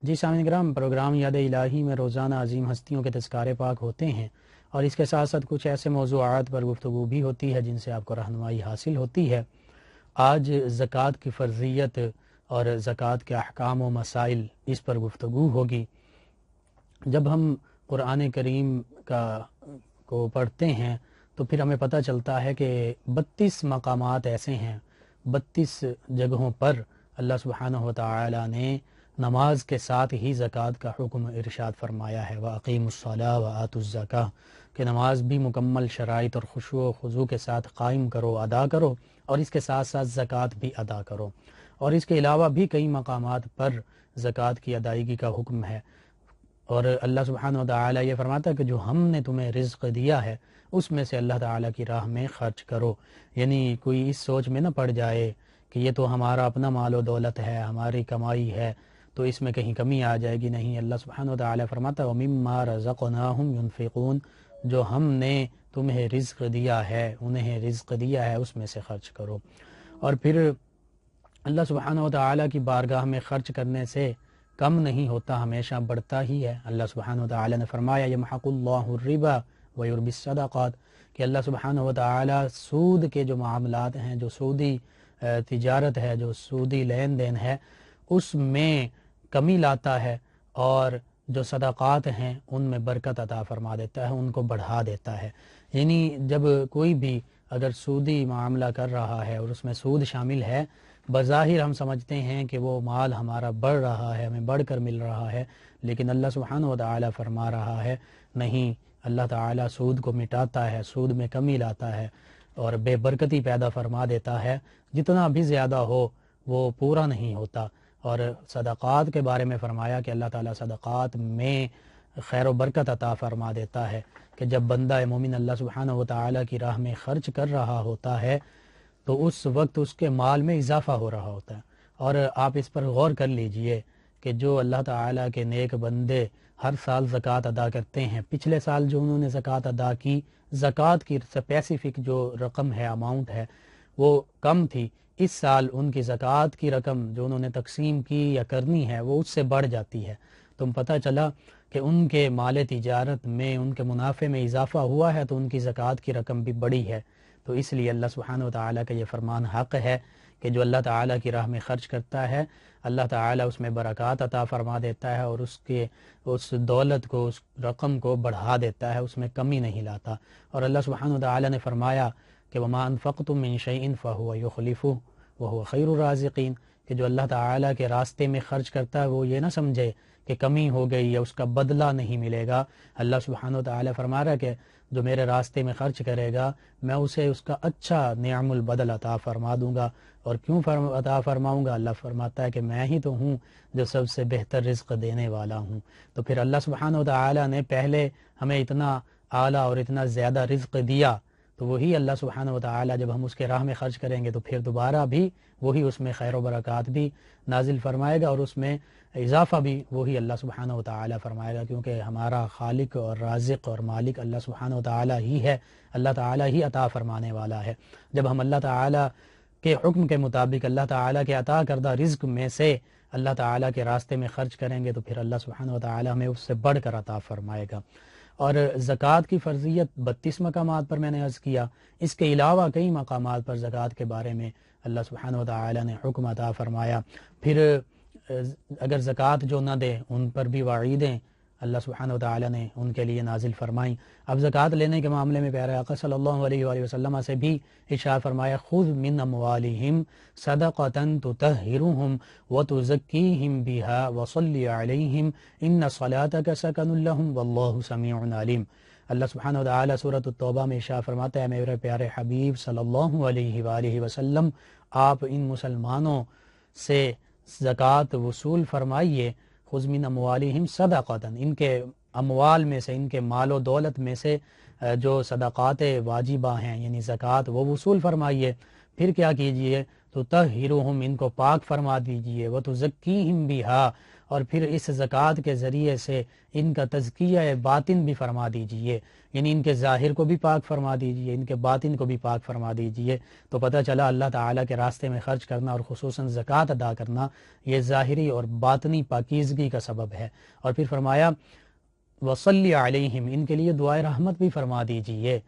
جی سامعین کرام، پروگرام یاد الہی میں روزانہ عظیم ہستیوں کے تذکارے پاک ہوتے ہیں اور اس کے ساتھ ساتھ کچھ ایسے موضوعات پر گفتگو بھی ہوتی ہے جن سے آپ کو رہنمائی حاصل ہوتی ہے۔ آج زکوٰۃ کی فرضیت اور زکوٰۃ کے احکام و مسائل اس پر گفتگو ہوگی۔ جب ہم قرآن کریم کو پڑھتے ہیں تو پھر ہمیں پتہ چلتا ہے کہ 32 مقامات ایسے ہیں، 32 جگہوں پر اللہ سبحانہ و تعالی نے نماز کے ساتھ ہی زکوٰۃ کا حکم ارشاد فرمایا ہے۔ وَأَقِيمُوا الصَّلَاةَ وَآتُوا الزَّكَاةَ کہ نماز بھی مکمل شرائط اور خشوع و خضوع کے ساتھ قائم کرو، ادا کرو، اور اس کے ساتھ ساتھ زکوٰۃ بھی ادا کرو۔ اور اس کے علاوہ بھی کئی مقامات پر زکوٰۃ کی ادائیگی کا حکم ہے، اور اللہ سبحانہ و تعالی یہ فرماتا ہے کہ جو ہم نے تمہیں رزق دیا ہے اس میں سے اللہ تعالی کی راہ میں خرچ کرو۔ یعنی کوئی اس سوچ میں نہ پڑ جائے کہ یہ تو ہمارا اپنا مال و دولت ہے، ہماری کمائی ہے، تو اس میں کہیں کمی آ جائے گی۔ نہیں، اللہ سبحانہ و تعالی فرماتا ہے وَمِمَّا رَزَقْنَاهُمْ يُنْفِقُونَ جو ہم نے تمہیں رزق دیا ہے، انہیں رزق دیا ہے، اس میں سے خرچ کرو۔ اور پھر اللہ سبحانہ و تعالی کی بارگاہ میں خرچ کرنے سے کم نہیں ہوتا، ہمیشہ بڑھتا ہی ہے۔ اللہ سبحانہ و تعالی نے فرمایا يَمْحَقُ اللَّهُ الرِّبَا وَيُرْبِي الصَّدَقَاتِ کہ اللہ سبحانہ و تعالی سود کے جو معاملات ہیں، جو سودی تجارت ہے، جو سودی لین دین ہے، اس میں کمی لاتا ہے، اور جو صدقات ہیں ان میں برکت عطا فرما دیتا ہے، ان کو بڑھا دیتا ہے۔ یعنی جب کوئی بھی اگر سودی معاملہ کر رہا ہے اور اس میں سود شامل ہے، بظاہر ہم سمجھتے ہیں کہ وہ مال ہمارا بڑھ رہا ہے، ہمیں بڑھ کر مل رہا ہے، لیکن اللہ سبحانہ و تعالی فرما رہا ہے نہیں، اللہ تعالی سود کو مٹاتا ہے، سود میں کمی لاتا ہے اور بے برکتی پیدا فرما دیتا ہے۔ جتنا بھی زیادہ ہو وہ پورا نہیں ہوتا۔ اور صدقات کے بارے میں فرمایا کہ اللہ تعالیٰ صدقات میں خیر و برکت عطا فرما دیتا ہے، کہ جب بندہ مومن اللہ سبحانہ و تعالیٰ کی راہ میں خرچ کر رہا ہوتا ہے تو اس وقت اس کے مال میں اضافہ ہو رہا ہوتا ہے۔ اور آپ اس پر غور کر لیجئے کہ جو اللہ تعالیٰ کے نیک بندے ہر سال زکوٰۃ ادا کرتے ہیں، پچھلے سال جو انہوں نے زکوٰۃ ادا کی، زکوٰۃ کی اسپیسیفک جو رقم ہے، اماؤنٹ ہے، وہ کم تھی، اس سال ان کی زکوٰۃ کی رقم جو انہوں نے تقسیم کی یا کرنی ہے وہ اس سے بڑھ جاتی ہے۔ تم پتہ چلا کہ ان کے مال تجارت میں، ان کے منافع میں اضافہ ہوا ہے، تو ان کی زکوٰۃ کی رقم بھی بڑی ہے۔ تو اس لیے اللہ سبحانہ و تعالیٰ کا یہ فرمان حق ہے کہ جو اللہ تعالیٰ کی راہ میں خرچ کرتا ہے، اللہ تعالیٰ اس میں برکات عطا فرما دیتا ہے اور اس دولت کو، اس رقم کو بڑھا دیتا ہے، اس میں کمی نہیں لاتا۔ اور اللہ سبحانہ و تعالیٰ نے فرمایا کہ وَمَا أَنفَقْتُم مِّن شَيْءٍ فَهُوَ يُخْلِفُهُ وَهُوَ خَيْرُ الرَّازِقِينَ کہ جو اللہ تعالیٰ کے راستے میں خرچ کرتا ہے وہ یہ نہ سمجھے کہ کمی ہو گئی یا اس کا بدلہ نہیں ملے گا۔ اللہ سبحانہ و تعالیٰ فرما رہا ہے کہ جو میرے راستے میں خرچ کرے گا میں اسے اس کا اچھا نعم البدل عطا فرما دوں گا۔ اور کیوں عطا فرماؤں گا؟ اللہ فرماتا ہے کہ میں ہی تو ہوں جو سب سے بہتر رزق دینے والا ہوں۔ تو پھر اللہ سبحانہ و تعالیٰ نے پہلے ہمیں اتنا اعلیٰ اور اتنا زیادہ رزق دیا، تو وہی اللہ سبحانہ و تعالیٰ جب ہم اس کے راہ میں خرچ کریں گے تو پھر دوبارہ بھی وہی اس میں خیر و برکات بھی نازل فرمائے گا، اور اس میں اضافہ بھی وہی اللہ سبحانہ و تعالیٰ فرمائے گا، کیونکہ ہمارا خالق اور رازق اور مالک اللہ سبحانہ و تعالیٰ ہی ہے، اللہ تعالیٰ ہی عطا فرمانے والا ہے۔ جب ہم اللہ تعالیٰ کے حکم کے مطابق اللہ تعالیٰ کے عطا کردہ رزق میں سے اللہ تعالیٰ کے راستے میں خرچ کریں گے تو پھر اللہ سبحانہ و تعالیٰ ہمیں اس سے بڑھ کر عطا فرمائے گا۔ اور زکوٰۃ کی فرضیت 32 مقامات پر میں نے عرض کیا، اس کے علاوہ کئی مقامات پر زکوٰۃ کے بارے میں اللہ سبحانہ و تعالی نے حکم عطا فرمایا۔ پھر اگر زکوٰۃ جو نہ دے ان پر بھی وعیدیں اللہ سبحانہ و تعالی نے ان کے لیے نازل فرمائیں۔ اب زکوٰۃ لینے کے معاملے میں پیارے آقا صلی اللہ علیہ وآلہ وسلم سے بھی ارشاد فرمایا خذ من اموالہم صدقۃ تطہرہم وتزکیہم بہا وصلی علیہم ان صلاتک سکن لہم واللہ سمیع علیم۔ اللہ سبحانہ و تعالی سورۃ التوبہ میں ارشاد فرماتا ہے میرے پیارے حبیب صلی اللہ علیہ وآلہ وسلم، آپ ان مسلمانوں سے زکوٰۃ وصول فرمائیے، خذ من اموالہم صدقۃ، ان کے اموال میں سے، ان کے مال و دولت میں سے جو صدقات واجبہ ہیں یعنی زکوٰۃ، وہ وصول فرمائیے۔ پھر کیا کیجئے؟ تطہرہم، ان کو پاک فرما دیجئے، وتزکیہم بہا، اور پھر اس زکوٰۃ کے ذریعے سے ان کا تزکیہ باطن بھی فرما دیجئے، یعنی ان کے ظاہر کو بھی پاک فرما دیجئے، ان کے باطن کو بھی پاک فرما دیجئے۔ تو پتہ چلا اللہ تعالیٰ کے راستے میں خرچ کرنا اور خصوصاً زکوٰۃ ادا کرنا یہ ظاہری اور باطنی پاکیزگی کا سبب ہے۔ اور پھر فرمایا وصلی علیہم، ان کے لیے دعائے رحمت بھی فرما دیجئے۔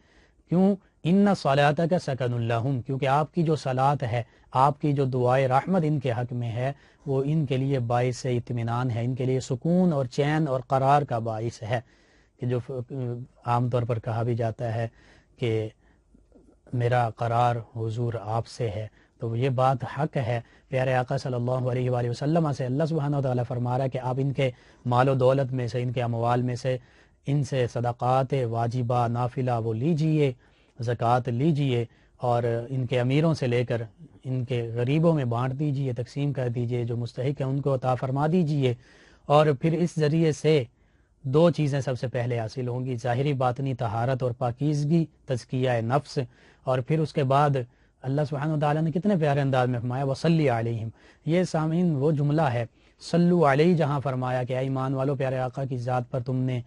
کیوں؟ ان صلاتک سکن لہم، کیونکہ آپ کی جو صلات ہے، آپ کی جو دعائے رحمت ان کے حق میں ہے، وہ ان کے لیے باعث اطمینان ہے، ان کے لیے سکون اور چین اور قرار کا باعث ہے، کہ جو عام طور پر کہا بھی جاتا ہے کہ میرا قرار حضور آپ سے ہے، تو یہ بات حق ہے۔ پیارے آقا صلی اللہ علیہ وآلہ وسلم سے اللہ سبحانہ و تعالیٰ فرما رہا ہے کہ آپ ان کے مال و دولت میں سے، ان کے اموال میں سے، ان سے صدقات واجبہ نافلہ وہ لیجئے، زکوٰۃ لیجئے، اور ان کے امیروں سے لے کر ان کے غریبوں میں بانٹ دیجئے، تقسیم کر دیجئے، جو مستحق ہیں ان کو عطا فرما دیجئے۔ اور پھر اس ذریعے سے دو چیزیں سب سے پہلے حاصل ہوں گی، ظاہری باطنی طہارت اور پاکیزگی، تزکیہ نفس، اور پھر اس کے بعد اللہ سبحانہ وتعالیٰ نے کتنے پیارے انداز میں فرمایا وصلی علیہم۔ یہ سامعین وہ جملہ ہے، صلو علیہ، جہاں فرمایا کہ اے ایمان والو پیارے آقا کی ذات پر تم نے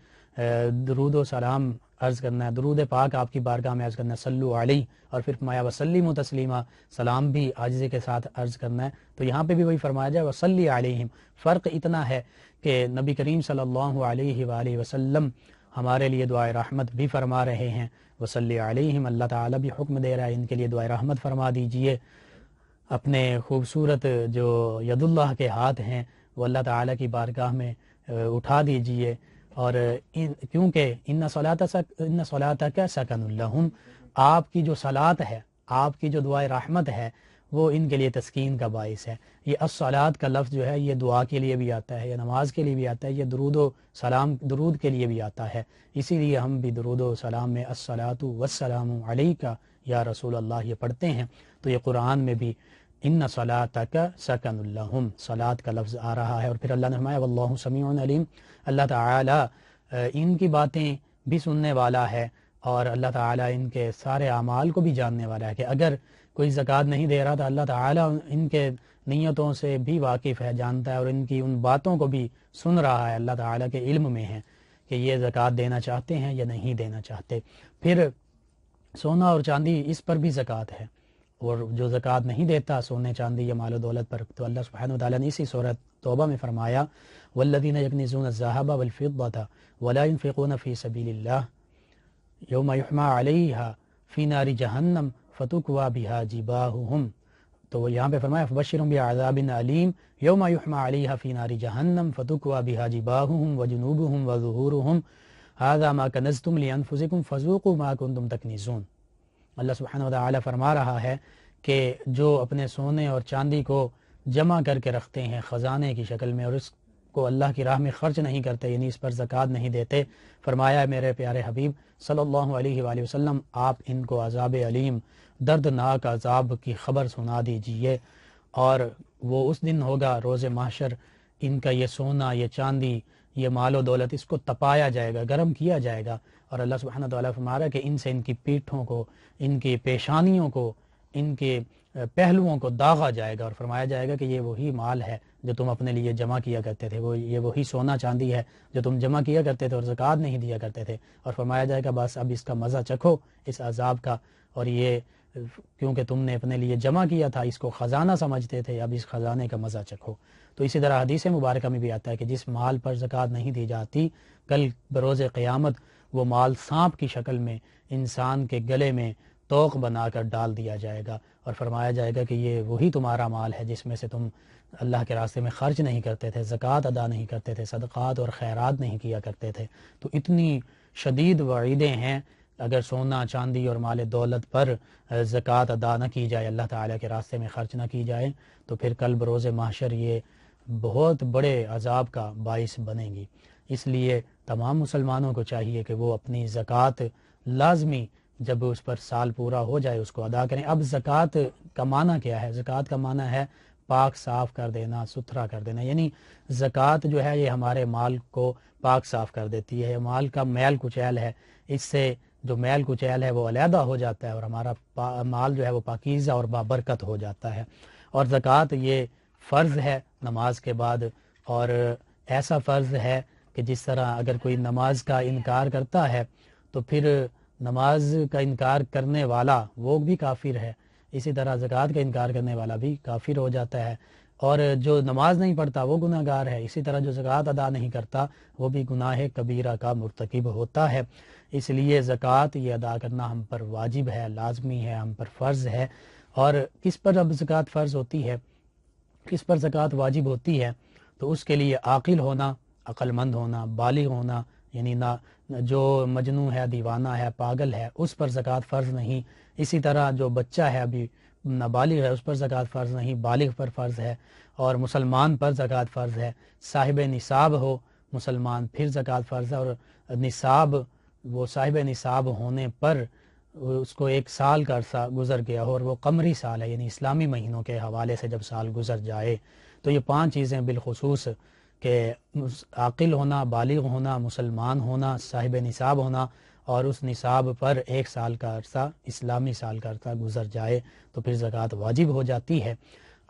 درود و سلام عرض کرنا ہے، درود پاک آپ کی بارگاہ میں عرض کرنا ہے، صلو علیہ، اور پھر فرمایا وسلموا تسلیما، سلام بھی عاجزی کے ساتھ عرض کرنا ہے۔ تو یہاں پہ بھی وہی فرمایا جائے وصلی علیہم۔ فرق اتنا ہے کہ نبی کریم صلی اللہ علیہ وآلہ وسلم ہمارے لیے دعائے رحمت بھی فرما رہے ہیں، وصلی علیہم، اللہ تعالیٰ بھی حکم دے رہا ہے ان کے لیے دعائے رحمت فرما دیجئے۔ اپنے خوبصورت جو ید اللہ کے ہاتھ ہیں وہ اللہ تعالیٰ کی بارگاہ میں اٹھا دیجئے، اور کیونکہ ان صلاتک سکن لہم، آپ کی جو صلات ہے، آپ کی جو دعائے رحمت ہے، وہ ان کے لیے تسکین کا باعث ہے۔ یہ الصلاۃ کا لفظ جو ہے یہ دعا کے لیے بھی آتا ہے، یہ نماز کے لیے بھی آتا ہے، یہ درود و سلام، درود کے لیے بھی آتا ہے۔ اسی لیے ہم بھی درود و سلام میں الصلاۃ والسلام علیک یا رسول اللہ یہ پڑھتے ہیں۔ تو یہ قرآن میں بھی ان صلاتک سکن لہم، صلات کا لفظ آ رہا ہے۔ اور پھر اللہ نے فرمایا واللہ سمیع علیم، اللہ تعالیٰ ان کی باتیں بھی سننے والا ہے، اور اللہ تعالیٰ ان کے سارے اعمال کو بھی جاننے والا ہے، کہ اگر کوئی زکوٰۃ نہیں دے رہا تو اللہ تعالیٰ ان کے نیتوں سے بھی واقف ہے، جانتا ہے، اور ان کی ان باتوں کو بھی سن رہا ہے، اللہ تعالیٰ کے علم میں ہے کہ یہ زکوٰۃ دینا چاہتے ہیں یا نہیں دینا چاہتے۔ پھر سونا اور چاندی، اس پر بھی زکوٰۃ ہے، اور جو زکوٰۃ نہیں دیتا سونے چاندی یا مال و دولت پر، تو اللہ سبحانہ وتعالیٰ نے اسی سورۃ توبہ میں فرمایا والذین یکنزون الذھب والفضة ولا ينفقون فی سبیل اللہ یوم یحمى علیہا فی نار جہنم فتکوی بہا جباہہم۔ تو یہاں پہ فرمایا فبشرہم بعذاب علیم یوم یحمى علیہا فی نار جہنم فتکوی بہا جباہہم وجنوبہم وظہورہم ھذا ما کنزتم لانفسکم فذوقوا ما کنتم تکنزون۔ اللہ سبحانہ وتعالی فرما رہا ہے کہ جو اپنے سونے اور چاندی کو جمع کر کے رکھتے ہیں خزانے کی شکل میں، اور اس کو اللہ کی راہ میں خرچ نہیں کرتے، یعنی اس پر زکوٰۃ نہیں دیتے، فرمایا میرے پیارے حبیب صلی اللہ علیہ وآلہ وسلم آپ ان کو عذاب علیم، دردناک عذاب کی خبر سنا دیجئے۔ اور وہ اس دن ہوگا روز محشر، ان کا یہ سونا، یہ چاندی، یہ مال و دولت، اس کو تپایا جائے گا، گرم کیا جائے گا، اور اللہ سبحانہ تعالیٰ فرما رہا ہے کہ ان سے ان کی پیٹھوں کو، ان کی پیشانیوں کو، ان کے پہلوؤں کو داغا جائے گا، اور فرمایا جائے گا کہ یہ وہی مال ہے جو تم اپنے لیے جمع کیا کرتے تھے، یہ وہی سونا چاندی ہے جو تم جمع کیا کرتے تھے اور زکوٰۃ نہیں دیا کرتے تھے، اور فرمایا جائے گا بس اب اس کا مزہ چکھو، اس عذاب کا، اور یہ کیونکہ تم نے اپنے لیے جمع کیا تھا، اس کو خزانہ سمجھتے تھے، اب اس خزانے کا مزہ چکھو۔ تو اسی طرح حدیث مبارکہ میں بھی آتا ہے کہ جس مال پر زکوٰۃ نہیں دی جاتی، کل بروز قیامت وہ مال سانپ کی شکل میں انسان کے گلے میں توق بنا کر ڈال دیا جائے گا، اور فرمایا جائے گا کہ یہ وہی تمہارا مال ہے جس میں سے تم اللہ کے راستے میں خرچ نہیں کرتے تھے، زکوٰۃ ادا نہیں کرتے تھے، صدقات اور خیرات نہیں کیا کرتے تھے۔ تو اتنی شدید وعیدیں ہیں، اگر سونا چاندی اور مال دولت پر زکوٰۃ ادا نہ کی جائے، اللہ تعالیٰ کے راستے میں خرچ نہ کی جائے، تو پھر کل بروز محشر یہ بہت بڑے عذاب کا باعث بنے گی۔ اس لیے تمام مسلمانوں کو چاہیے کہ وہ اپنی زکوٰۃ لازمی جب اس پر سال پورا ہو جائے اس کو ادا کریں۔ اب زکوٰۃ کا معنی کیا ہے؟ زکوٰۃ کا معنی ہے پاک صاف کر دینا، ستھرا کر دینا، یعنی زکوٰۃ جو ہے یہ ہمارے مال کو پاک صاف کر دیتی ہے، مال کا میل کچیل ہے، اس سے جو میل کچیل ہے وہ علیحدہ ہو جاتا ہے، اور ہمارا مال جو ہے وہ پاکیزہ اور بابرکت ہو جاتا ہے۔ اور زکوٰۃ یہ فرض ہے نماز کے بعد، اور ایسا فرض ہے کہ جس طرح اگر کوئی نماز کا انکار کرتا ہے تو پھر نماز کا انکار کرنے والا وہ بھی کافر ہے، اسی طرح زکوٰۃ کا انکار کرنے والا بھی کافر ہو جاتا ہے، اور جو نماز نہیں پڑھتا وہ گناہ گار ہے، اسی طرح جو زکوٰۃ ادا نہیں کرتا وہ بھی گناہ کبیرہ کا مرتکب ہوتا ہے۔ اس لیے زکوٰۃ یہ ادا کرنا ہم پر واجب ہے، لازمی ہے، ہم پر فرض ہے۔ اور کس پر اب زکوٰۃ فرض ہوتی ہے، کس پر زکوٰۃ واجب ہوتی ہے، تو اس کے لیے عاقل ہونا، عقل مند ہونا، بالغ ہونا، یعنی نہ جو مجنون ہے، دیوانہ ہے، پاگل ہے، اس پر زکوٰۃ فرض نہیں۔ اسی طرح جو بچہ ہے ابھی نابالغ ہے اس پر زکوٰۃ فرض نہیں، بالغ پر فرض ہے، اور مسلمان پر زکوٰۃ فرض ہے۔ صاحب نصاب ہو مسلمان پھر زکوٰۃ فرض ہے، اور نصاب وہ صاحب نصاب ہونے پر اس کو 1 سال کا عرصہ گزر گیا ہو، اور وہ قمری سال ہے یعنی اسلامی مہینوں کے حوالے سے جب سال گزر جائے، تو یہ 5 چیزیں بالخصوص کہ عاقل ہونا، بالغ ہونا، مسلمان ہونا، صاحب نصاب ہونا، اور اس نصاب پر 1 سال کا عرصہ، اسلامی سال کا عرصہ گزر جائے تو پھر زکوٰۃ واجب ہو جاتی ہے۔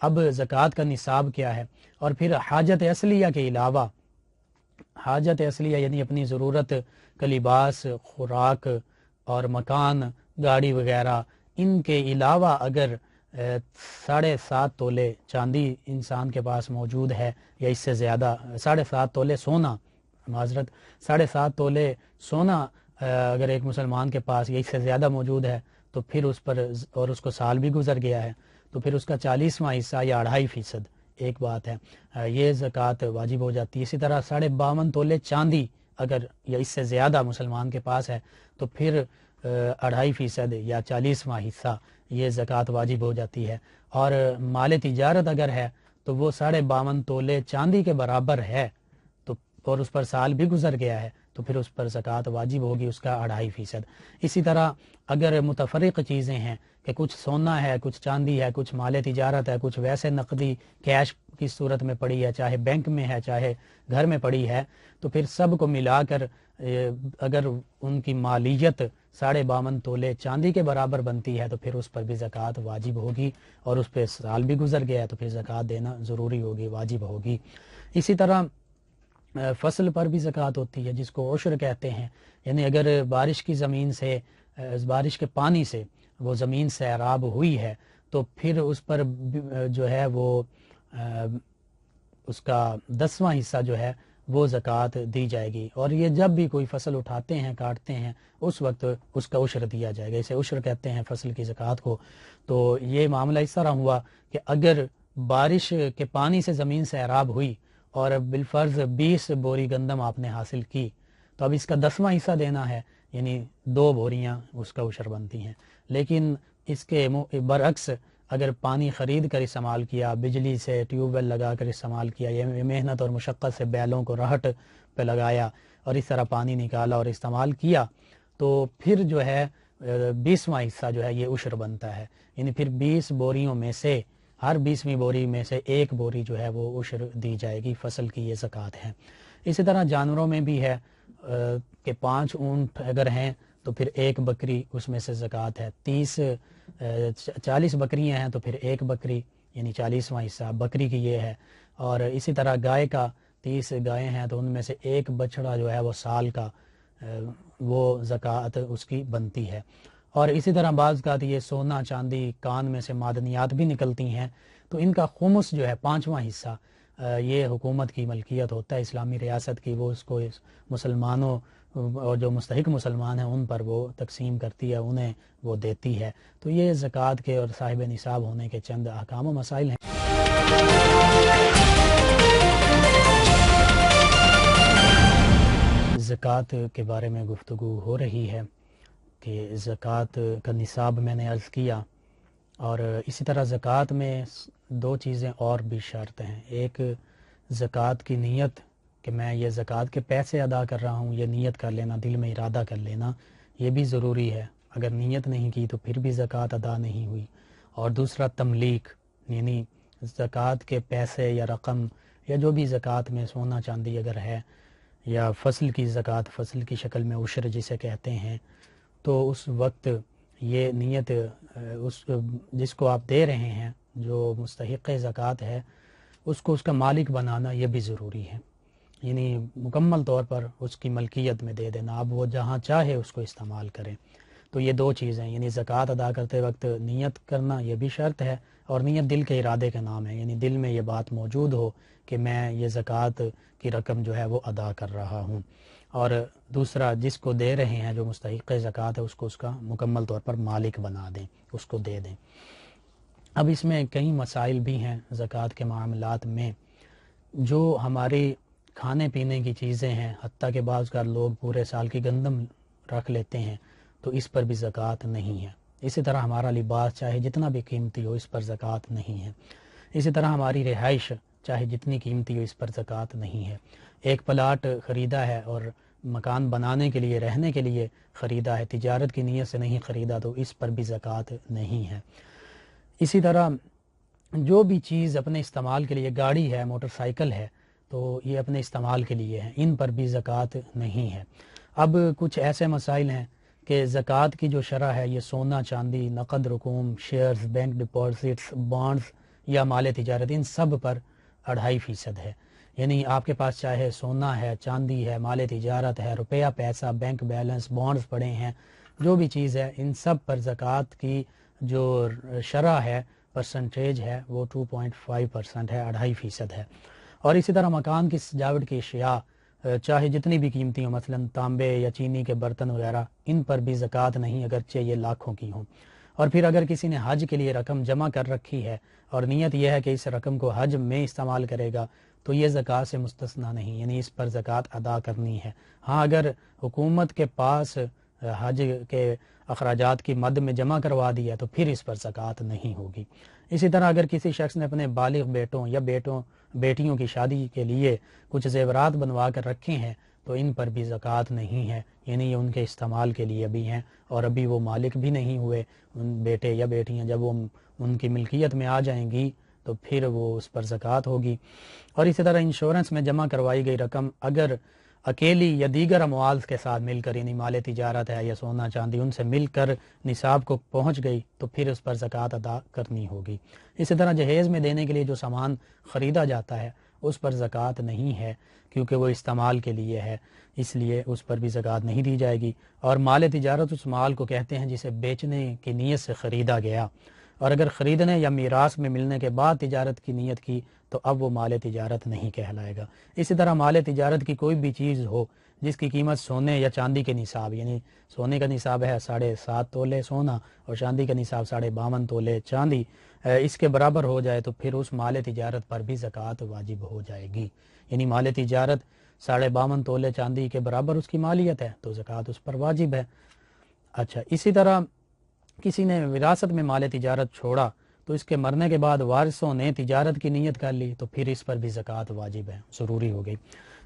اب زکوٰۃ کا نصاب کیا ہے، اور پھر حاجت اصلیہ کے علاوہ، حاجت اصلیہ یعنی اپنی ضرورت کا لباس، خوراک اور مکان، گاڑی وغیرہ، ان کے علاوہ اگر 7.5 تولے چاندی انسان کے پاس موجود ہے یا اس سے زیادہ، 7.5 تولے سونا، معذرت 7.5 تولے سونا اگر ایک مسلمان کے پاس یا اس سے زیادہ موجود ہے تو پھر اس پر، اور اس کو سال بھی گزر گیا ہے، تو پھر اس کا 40واں حصہ یا 2.5% ایک بات ہے، یہ زکوٰۃ واجب ہو جاتی ہے۔ اسی طرح 52.5 تولے چاندی اگر یا اس سے زیادہ مسلمان کے پاس ہے تو پھر 2.5% یا 40واں حصہ یہ زکوٰۃ واجب ہو جاتی ہے۔ اور مال تجارت اگر ہے تو وہ 52.5 تولے چاندی کے برابر ہے، تو اور اس پر سال بھی گزر گیا ہے تو پھر اس پر زکوٰۃ واجب ہوگی، اس کا 2.5%۔ اسی طرح اگر متفرق چیزیں ہیں کہ کچھ سونا ہے، کچھ چاندی ہے، کچھ مال تجارت ہے، کچھ ویسے نقدی کیش کی صورت میں پڑی ہے، چاہے بینک میں ہے چاہے گھر میں پڑی ہے، تو پھر سب کو ملا کر اگر ان کی مالیت 52.5 تولے چاندی کے برابر بنتی ہے تو پھر اس پر بھی زکوٰۃ واجب ہوگی، اور اس پہ سال بھی گزر گیا ہے تو پھر زکوٰۃ دینا ضروری ہوگی، واجب ہوگی۔ اسی طرح فصل پر بھی زکوٰۃ ہوتی ہے جس کو عشر کہتے ہیں، یعنی اگر بارش کی زمین سے، بارش کے پانی سے وہ زمین سیراب ہوئی ہے تو پھر اس پر جو ہے وہ اس کا 10واں حصہ جو ہے وہ زکوٰۃ دی جائے گی، اور یہ جب بھی کوئی فصل اٹھاتے ہیں، کاٹتے ہیں، اس وقت اس کا عشر دیا جائے گا، اسے عشر کہتے ہیں فصل کی زکوٰۃ کو۔ تو یہ معاملہ اس طرح ہوا کہ اگر بارش کے پانی سے زمین سیراب ہوئی اور بالفرض 20 بوری گندم آپ نے حاصل کی، تو اب اس کا 10واں حصہ دینا ہے، یعنی 2 بوریاں اس کا عشر بنتی ہیں۔ لیکن اس کے برعکس اگر پانی خرید کر استعمال کیا، بجلی سے ٹیوب ویل لگا کر استعمال کیا، یہ محنت اور مشقت سے بیلوں کو رہٹ پہ لگایا اور اس طرح پانی نکالا اور استعمال کیا، تو پھر جو ہے 20واں حصہ جو ہے یہ عشر بنتا ہے، یعنی پھر 20 بوریوں میں سے ہر 20ویں بوری میں سے 1 بوری جو ہے وہ عشر دی جائے گی، فصل کی یہ زکوٰۃ ہے۔ اسی طرح جانوروں میں بھی ہے کہ 5 اونٹ اگر ہیں تو پھر 1 بکری اس میں سے زکوٰۃ ہے، 40 بکریاں ہیں تو پھر 1 بکری یعنی 40واں حصہ بکری کی یہ ہے، اور اسی طرح گائے کا 30 گائیں ہیں تو ان میں سے 1 بچڑا جو ہے وہ سال کا وہ زکوٰۃ اس کی بنتی ہے۔ اور اسی طرح بعض کا یہ سونا چاندی کان میں سے معدنیات بھی نکلتی ہیں تو ان کا خمس جو ہے 5واں حصہ یہ حکومت کی ملکیت ہوتا ہے، اسلامی ریاست کی، وہ اس کو مسلمانوں اور جو مستحق مسلمان ہیں ان پر وہ تقسیم کرتی ہے، انہیں وہ دیتی ہے۔ تو یہ زکوٰۃ کے اور صاحب نصاب ہونے کے چند احکام و مسائل ہیں۔ زکوٰۃ کے بارے میں گفتگو ہو رہی ہے کہ زکوٰۃ کا نصاب میں نے عرض کیا، اور اسی طرح زکوٰۃ میں 2 چیزیں اور بھی شرط ہیں۔ ایک زکوٰۃ کی نیت کہ میں یہ زکوٰۃ کے پیسے ادا کر رہا ہوں، یہ نیت کر لینا، دل میں ارادہ کر لینا، یہ بھی ضروری ہے، اگر نیت نہیں کی تو پھر بھی زکوٰۃ ادا نہیں ہوئی۔ اور دوسرا تملیک، یعنی زکوٰۃ کے پیسے یا رقم یا جو بھی زکوٰۃ میں سونا چاندی اگر ہے، یا فصل کی زکوٰۃ، فصل کی شکل میں عشر جسے کہتے ہیں، تو اس وقت یہ نیت اس جس کو آپ دے رہے ہیں، جو مستحق زکوٰۃ ہے، اس کو اس کا مالک بنانا یہ بھی ضروری ہے۔ یعنی مکمل طور پر اس کی ملکیت میں دے دینا، اب وہ جہاں چاہے اس کو استعمال کریں۔ تو یہ دو چیزیں، یعنی زکوٰۃ ادا کرتے وقت نیت کرنا یہ بھی شرط ہے، اور نیت دل کے ارادے کا نام ہے، یعنی دل میں یہ بات موجود ہو کہ میں یہ زکوٰۃ کی رقم جو ہے وہ ادا کر رہا ہوں، اور دوسرا جس کو دے رہے ہیں جو مستحق زکوٰۃ ہے اس کو اس کا مکمل طور پر مالک بنا دیں، اس کو دے دیں۔ اب اس میں کئی مسائل بھی ہیں زکوٰۃ کے معاملات میں، جو ہماری کھانے پینے کی چیزیں ہیں، حتیٰ کہ بعض کا لوگ پورے سال کی گندم رکھ لیتے ہیں تو اس پر بھی زکوٰۃ نہیں ہے۔ اسی طرح ہمارا لباس چاہے جتنا بھی قیمتی ہو اس پر زکوٰۃ نہیں ہے۔ اسی طرح ہماری رہائش چاہے جتنی قیمتی ہو اس پر زکوٰۃ نہیں ہے۔ ایک پلاٹ خریدا ہے اور مکان بنانے کے لیے، رہنے کے لیے خریدا ہے، تجارت کی نیت سے نہیں خریدا، تو اس پر بھی زکوٰۃ نہیں ہے۔ اسی طرح جو بھی چیز اپنے استعمال کے لیے، گاڑی ہے، موٹر سائیکل ہے، تو یہ اپنے استعمال کے لیے ہیں، ان پر بھی زکوٰۃ نہیں ہے۔ اب کچھ ایسے مسائل ہیں کہ زکوٰۃ کی جو شرح ہے یہ سونا، چاندی، نقد رقوم، شیئرز، بینک ڈپازٹس، بانڈز یا مال تجارت، ان سب پر 2.5% ہے۔ یعنی آپ کے پاس چاہے سونا ہے، چاندی ہے، مال تجارت ہے، روپیہ پیسہ، بینک بیلنس، بانڈز پڑے ہیں، جو بھی چیز ہے ان سب پر زکوٰۃ کی جو شرح ہے، پرسنٹیج ہے، وہ 2.5% ہے، 2.5% ہے۔ اور اسی طرح مکان کی سجاوٹ کی اشیاء چاہے جتنی بھی قیمتی ہوں، مثلا تانبے یا چینی کے برتن وغیرہ، ان پر بھی زکوٰۃ نہیں، اگرچہ یہ لاکھوں کی ہوں۔ اور پھر اگر کسی نے حج کے لیے رقم جمع کر رکھی ہے اور نیت یہ ہے کہ اس رقم کو حج میں استعمال کرے گا، تو یہ زکوٰۃ سے مستثنیٰ نہیں، یعنی اس پر زکوٰۃ ادا کرنی ہے۔ ہاں اگر حکومت کے پاس حج کے اخراجات کی مد میں جمع کروا دیا تو پھر اس پر زکوٰۃ نہیں ہوگی۔ اسی طرح اگر کسی شخص نے اپنے بالغ بیٹوں یا بیٹیوں کی شادی کے لیے کچھ زیورات بنوا کر رکھے ہیں تو ان پر بھی زکوٰۃ نہیں ہے، یعنی یہ ان کے استعمال کے لیے بھی ہیں، اور ابھی وہ مالک بھی نہیں ہوئے ان بیٹے یا بیٹیاں، جب وہ ان کی ملکیت میں آ جائیں گی تو پھر وہ اس پر زکوٰۃ ہوگی۔ اور اسی طرح انشورنس میں جمع کروائی گئی رقم اگر اکیلی یا دیگر اموال کے ساتھ مل کر، یعنی مال تجارت ہے یا سونا چاندی، ان سے مل کر نصاب کو پہنچ گئی تو پھر اس پر زکوٰۃ ادا کرنی ہوگی۔ اسی طرح جہیز میں دینے کے لیے جو سامان خریدا جاتا ہے اس پر زکوٰۃ نہیں ہے، کیونکہ وہ استعمال کے لیے ہے، اس لیے اس پر بھی زکوٰۃ نہیں دی جائے گی۔ اور مال تجارت اس مال کو کہتے ہیں جسے بیچنے کی نیت سے خریدا گیا، اور اگر خریدنے یا میراث میں ملنے کے بعد تجارت کی نیت کی تو اب وہ مال تجارت نہیں کہلائے گا۔ اسی طرح مال تجارت کی کوئی بھی چیز ہو جس کی قیمت سونے یا چاندی کے نصاب، یعنی سونے کا نصاب ہے 7.5 تولے سونا اور چاندی کا نصاب 52.5 تولے چاندی، اس کے برابر ہو جائے تو پھر اس مال تجارت پر بھی زکوٰۃ واجب ہو جائے گی۔ یعنی مال تجارت 52.5 تولے چاندی کے برابر اس کی مالیت ہے تو زکوٰۃ اس پر واجب ہے۔ اچھا، اسی طرح کسی نے وراثت میں مال تجارت چھوڑا تو اس کے مرنے کے بعد وارثوں نے تجارت کی نیت کر لی تو پھر اس پر بھی زکوٰۃ واجب ہے، ضروری ہو گئی۔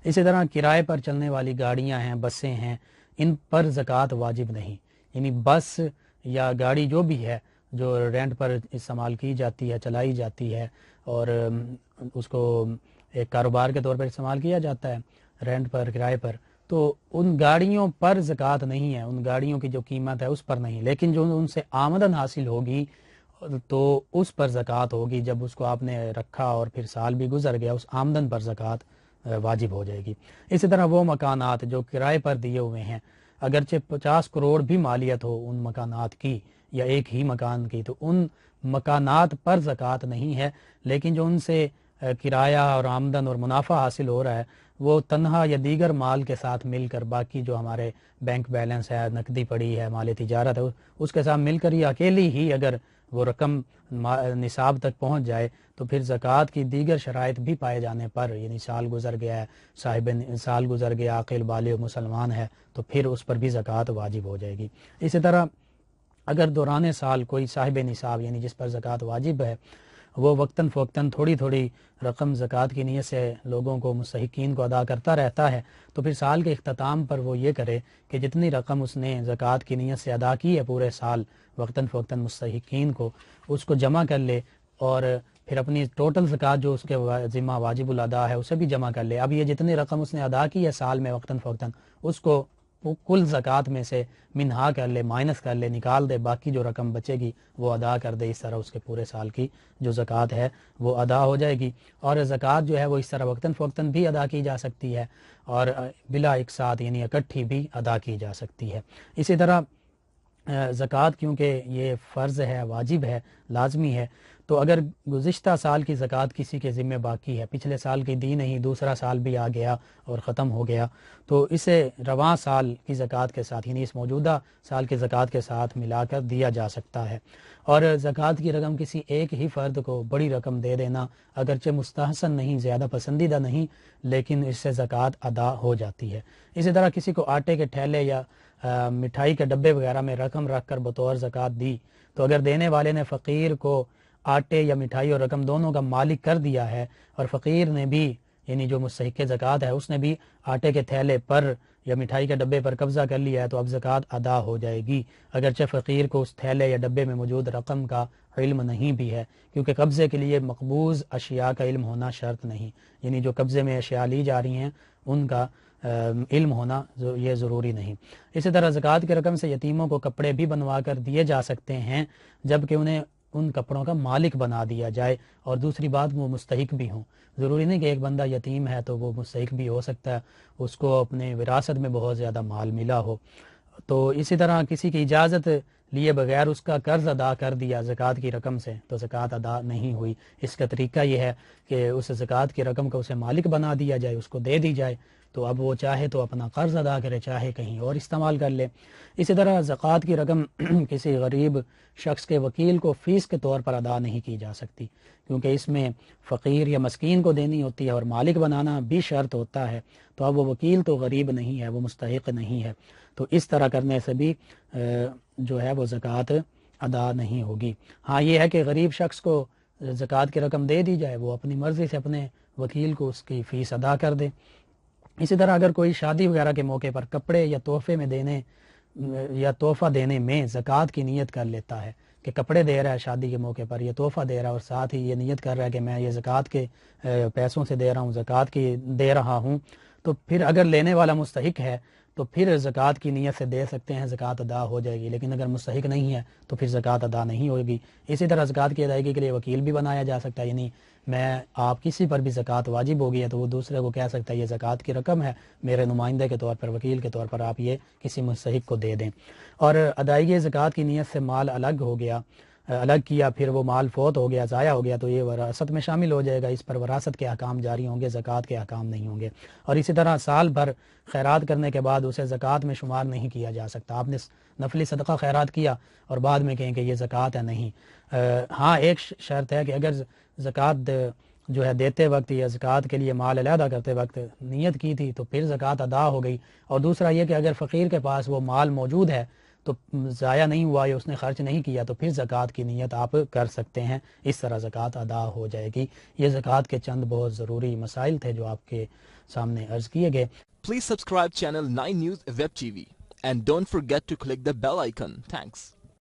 اسی طرح کرائے پر چلنے والی گاڑیاں ہیں، بسیں ہیں، ان پر زکوٰۃ واجب نہیں، یعنی بس یا گاڑی جو بھی ہے جو رینٹ پر استعمال کی جاتی ہے، چلائی جاتی ہے، اور اس کو ایک کاروبار کے طور پر استعمال کیا جاتا ہے رینٹ پر، کرائے پر، تو ان گاڑیوں پر زکوٰۃ نہیں ہے، ان گاڑیوں کی جو قیمت ہے اس پر نہیں، لیکن جو ان سے آمدن حاصل ہوگی تو اس پر زکوٰۃ ہوگی۔ جب اس کو آپ نے رکھا اور پھر سال بھی گزر گیا، اس آمدن پر زکوٰۃ واجب ہو جائے گی۔ اسی طرح وہ مکانات جو کرائے پر دیے ہوئے ہیں، اگرچہ 50 کروڑ بھی مالیت ہو ان مکانات کی یا ایک ہی مکان کی، تو ان مکانات پر زکوٰۃ نہیں ہے، لیکن جو ان سے کرایہ اور آمدن اور منافع حاصل ہو رہا ہے وہ تنہا یا دیگر مال کے ساتھ مل کر، باقی جو ہمارے بینک بیلنس ہے، نقدی پڑی ہے، مال تجارت ہے، اس کے ساتھ مل کر یا اکیلی ہی اگر وہ رقم نصاب تک پہنچ جائے تو پھر زکوٰۃ کی دیگر شرائط بھی پائے جانے پر، یعنی سال گزر گیا ہے، صاحب سال گزر گیا، عاقل بالغ مسلمان ہے، تو پھر اس پر بھی زکوٰۃ واجب ہو جائے گی۔ اسی طرح اگر دوران سال کوئی صاحب نصاب، یعنی جس پر زکوٰۃ واجب ہے، وہ وقتاً فوقتاً تھوڑی تھوڑی رقم زکوٰۃ کی نیت سے لوگوں کو، مستحقین کو ادا کرتا رہتا ہے، تو پھر سال کے اختتام پر وہ یہ کرے کہ جتنی رقم اس نے زکوٰۃ کی نیت سے ادا کی ہے پورے سال وقتاً فوقتاً مستحقین کو، اس کو جمع کر لے، اور پھر اپنی ٹوٹل زکوٰۃ جو اس کے ذمہ واجب الادا ہے اسے بھی جمع کر لے۔ اب یہ جتنی رقم اس نے ادا کی ہے سال میں وقتاً فوقتاً، اس کو کل زکوٰۃ میں سے منہا کر لے، مائنس کر لے، نکال دے، باقی جو رقم بچے گی وہ ادا کر دے، اس طرح اس کے پورے سال کی جو زکوٰۃ ہے وہ ادا ہو جائے گی۔ اور زکوٰۃ جو ہے وہ اس طرح وقتاً فوقتاً بھی ادا کی جا سکتی ہے اور بلا ایک ساتھ یعنی اکٹھی بھی ادا کی جا سکتی ہے۔ اسی طرح زکوٰۃ کیونکہ یہ فرض ہے، واجب ہے، لازمی ہے، تو اگر گزشتہ سال کی زکوٰۃ کسی کے ذمہ باقی ہے، پچھلے سال کی دی نہیں، دوسرا سال بھی آ گیا اور ختم ہو گیا، تو اسے رواں سال کی زکوٰۃ کے ساتھ یعنی اس موجودہ سال کی زکوٰۃ کے ساتھ ملا کر دیا جا سکتا ہے۔ اور زکوٰۃ کی رقم کسی ایک ہی فرد کو بڑی رقم دے دینا اگرچہ مستحسن نہیں، زیادہ پسندیدہ نہیں، لیکن اس سے زکوٰۃ ادا ہو جاتی ہے۔ اسی طرح کسی کو آٹے کے ٹھیلے یا مٹھائی کے ڈبے وغیرہ میں رقم رکھ کر بطور زکوٰۃ دی، تو اگر دینے والے نے فقیر کو آٹے یا مٹھائی اور رقم دونوں کا مالک کر دیا ہے اور فقیر نے بھی یعنی جو مستحق زکوٰۃ ہے اس نے بھی آٹے کے تھیلے پر یا مٹھائی کے ڈبے پر قبضہ کر لیا ہے، تو اب زکوٰۃ ادا ہو جائے گی اگرچہ فقیر کو اس تھیلے یا ڈبے میں موجود رقم کا علم نہیں بھی ہے، کیونکہ قبضے کے لیے مقبوض اشیاء کا علم ہونا شرط نہیں، یعنی جو قبضے میں اشیاء لی جا رہی ہیں ان کا علم ہونا یہ ضروری نہیں۔ اسی طرح زکوٰۃ کی رقم سے یتیموں کو کپڑے بھی بنوا کر دیے جا سکتے ہیں، جبکہ انہیں ان کپڑوں کا مالک بنا دیا جائے، اور دوسری بات وہ مستحق بھی ہوں۔ ضروری نہیں کہ ایک بندہ یتیم ہے تو وہ مستحق بھی ہو سکتا ہے، اس کو اپنے وراثت میں بہت زیادہ مال ملا ہو۔ تو اسی طرح کسی کی اجازت لیے بغیر اس کا قرض ادا کر دیا زکوٰۃ کی رقم سے تو زکوٰۃ ادا نہیں ہوئی۔ اس کا طریقہ یہ ہے کہ اس زکوٰۃ کی رقم کو اسے مالک بنا دیا جائے، اس کو دے دی جائے، تو اب وہ چاہے تو اپنا قرض ادا کرے، چاہے کہیں اور استعمال کر لے۔ اسی طرح زکوٰۃ کی رقم کسی غریب شخص کے وکیل کو فیس کے طور پر ادا نہیں کی جا سکتی، کیونکہ اس میں فقیر یا مسکین کو دینی ہوتی ہے اور مالک بنانا بھی شرط ہوتا ہے، تو اب وہ وکیل تو غریب نہیں ہے، وہ مستحق نہیں ہے، تو اس طرح کرنے سے بھی جو ہے وہ زکوٰۃ ادا نہیں ہوگی۔ ہاں یہ ہے کہ غریب شخص کو زکوٰۃ کی رقم دے دی جائے، وہ اپنی مرضی سے اپنے وکیل کو اس کی فیس ادا کر دے۔ اسی طرح اگر کوئی شادی وغیرہ کے موقع پر کپڑے یا تحفے میں دینے یا تحفہ دینے میں زکوٰۃ کی نیت کر لیتا ہے کہ کپڑے دے رہا ہے شادی کے موقع پر، یہ تحفہ دے رہا ہے اور ساتھ ہی یہ نیت کر رہا ہے کہ میں یہ زکوٰۃ کے پیسوں سے دے رہا ہوں، زکوٰۃ کی دے رہا ہوں، تو پھر اگر لینے والا مستحق ہے تو پھر زکوٰۃ کی نیت سے دے سکتے ہیں، زکوٰۃ ادا ہو جائے گی، لیکن اگر مستحق نہیں ہے تو پھر زکوٰۃ ادا نہیں ہوگی۔ اسی طرح زکوٰۃ کی ادائیگی کے لیے وکیل بھی بنایا جا سکتا ہے، یعنی آپ کسی پر بھی زکوٰۃ واجب ہو گئی ہے تو وہ دوسرے کو کہہ سکتا ہے یہ زکوٰۃ کی رقم ہے، میرے نمائندے کے طور پر، وکیل کے طور پر آپ یہ کسی مستحق کو دے دیں۔ اور ادائیگی زکوٰۃ کی نیت سے مال الگ کیا، پھر وہ مال فوت ہو گیا، ضائع ہو گیا، تو یہ وراثت میں شامل ہو جائے گا، اس پر وراثت کے احکام جاری ہوں گے، زکوٰۃ کے احکام نہیں ہوں گے۔ اور اسی طرح سال بھر خیرات کرنے کے بعد اسے زکوٰۃ میں شمار نہیں کیا جا سکتا۔ آپ نے نفلی صدقہ خیرات کیا اور بعد میں کہیں کہ یہ زکوٰۃ ہے، نہیں۔ ہاں ایک شرط ہے کہ اگر زکوٰۃ جو ہے دیتے وقت یا زکوٰۃ کے لیے مال علیحدہ کرتے وقت نیت کی تھی تو پھر زکوٰۃ ادا ہو گئی، اور دوسرا یہ کہ اگر فقیر کے پاس وہ مال موجود ہے تو ضائع نہیں ہوا یا اس نے خرچ نہیں کیا تو پھر زکوٰۃ کی نیت آپ کر سکتے ہیں، اس طرح زکوٰۃ ادا ہو جائے گی۔ یہ زکوٰۃ کے چند بہت ضروری مسائل تھے جو آپ کے سامنے عرض کیے گئے۔ Please subscribe channel 9 News Web TV and don't forget to click the bell icon. Thanks.